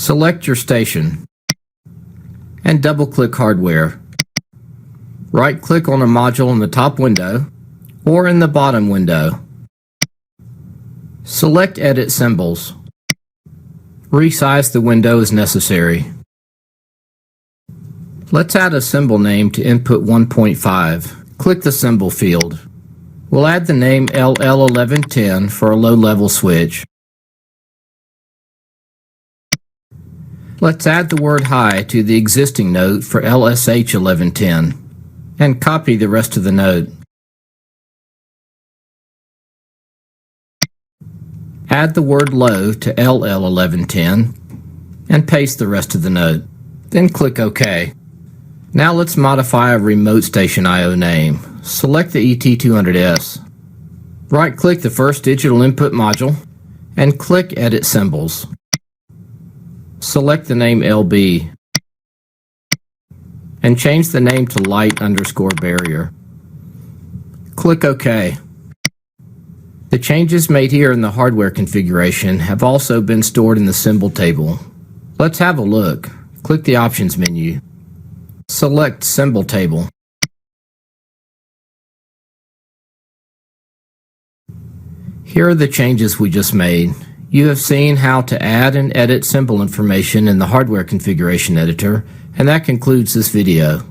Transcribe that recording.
Select your station and double-click Hardware. Right-click on a module in the top window or in the bottom window. Select Edit Symbols. Resize the window as necessary. Let's add a symbol name to input 1.5. Click the symbol field. We'll add the name LL1110 for a low-level switch. Let's add the word high to the existing note for LSH1110 and copy the rest of the note. Add the word low to LL1110 and paste the rest of the note. Then click OK. Now let's modify a remote station I/O name. Select the ET200S. Right-click the first digital input module and click Edit Symbols. Select the name LB and change the name to light_barrier. Click OK. The changes made here in the hardware configuration have also been stored in the symbol table. Let's have a look. Click the Options menu. Select Symbol Table. Here are the changes we just made. You have seen how to add and edit symbol information in the hardware configuration editor, and that concludes this video.